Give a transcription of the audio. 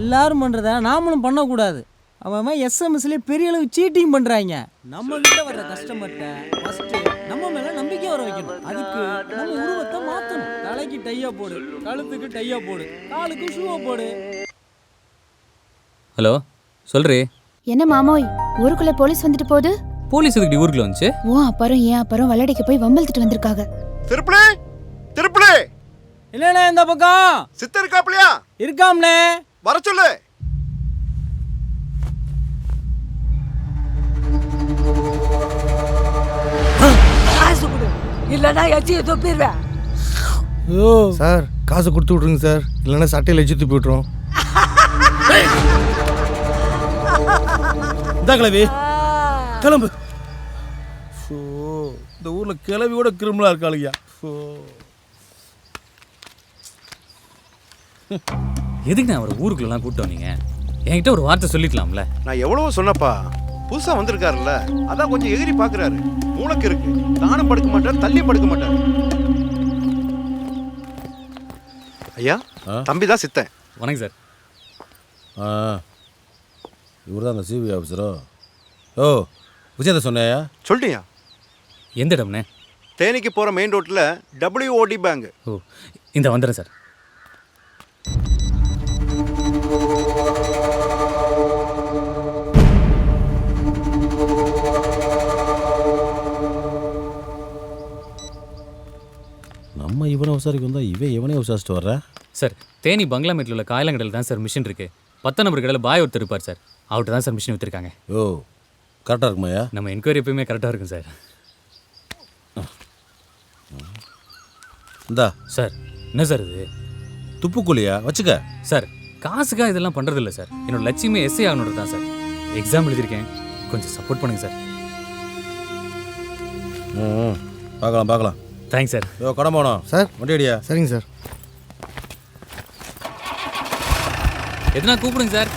எல்லாரும் பண்ணுறத நாமளும் பண்ணக்கூடாது. அவன் எஸ்எம்எஸ்லேயே பெரிய அளவு சீட்டிங் பண்ணுறாங்க. நம்ம கிட்ட வர்ற கஸ்டமர்கிட்ட ஃபஸ்ட்டு நம்ம மேலே நம்பிக்கை வர வைக்கணும். அதுக்கு நம்ம உருவத்தை மாற்றணும். தலைக்கு டையா போடு, கழுத்துக்கு டையா போடு, காலுக்கு ஷூவை போடு. ஹலோ சொல்றே. என்ன மாமோய், ஊருக்குள்ள போலீஸ் வந்துட்டு போகுது. போலீஸ் எதுக்கு ஊருக்குள்ள வந்துச்சு? ஓ அப்புறம் ஏன் அப்புறம் வல்லடைக்கு போய் வம்பழுத்துட்டு வந்திருக்காங்க. திருப்புளே திருப்புளே. இல்லண்ணே இந்த பக்கம் சித்தர் இருக்காப்லையா? இருக்காம்ண்ணே. வர சொல்லு. இல்லைன்னா எச்சியை தொப்பிடுவேன். சார் காசு கொடுத்து விட்ருங்க சார், இல்லைன்னா சட்டையில் வச்சு துப்பி விட்டுரும். இந்த கிளவி கிளம்பு. இந்த ஊர்ல கிளவி கூட கிரிமினலா இருக்காளுயா. எதுக்கு நான் அவரை ஊருக்குள்ளலாம் கூப்பிட்டு வந்தீங்க? என்கிட்ட ஒரு வார்த்தை சொல்லிக்கலாம்ல. நான் எவ்வளவோ சொன்னப்பா, புதுசா வந்திருக்காருல்ல, அதான் கொஞ்சம் எகிரி பாக்குறாரு. மூளைக்கு இருக்கு, தானும் படுக்க மாட்டார், தள்ளி படுக்க மாட்டார். ஐயா தம்பி தான் சித்தன். வணக்கம் சார். இவர் தான் அந்த சிபி ஆஃபீஸரோ? ஓ விஷயத்த சொன்னையா? சொல்லிட்டியா? எந்த இடம்ண்ணே? தேனிக்கு போற மெயின் ரோட்ல WOD பேங்க். ஓ இந்த வந்துடுறேன் சார். நம்ம இவனை விசாரிக்க வந்தா இவன் இவனே விசாரிச்சுட்டு வர்ற. சார் தேனி பங்களாமேட்டில் உள்ள காயலங்கடையில் தான் சார் மிஷின் இருக்குது. 10 நம்பர் கடையில் பாய் ஒருத்தர் இருப்பார் சார். அவர்கிட்ட தான் சார் மிஷின் விற்றுருக்காங்க. ஓ கரெக்டாக இருக்குமாயா? நம்ம என்கொயரி எப்பயுமே கரெக்டாக இருக்கும் சார். இந்தா சார். என்ன சார் இது? துப்புக்குழியா வச்சுக்க. சார் காசுக்காக இதெல்லாம் பண்ணுறதில்ல சார். என்னோட லட்சியமே எஸ்ஐ ஆகணுன்றது தான் சார். எக்ஸாம் எழுதியிருக்கேன், கொஞ்சம் சப்போர்ட் பண்ணுங்கள் சார். பார்க்கலாம் பார்க்கலாம். Thanks sir. யோ கடன் போனோம் சார். வண்டி அடியா? சரிங்க சார். எதுனா கூப்பிடுங்க சார்.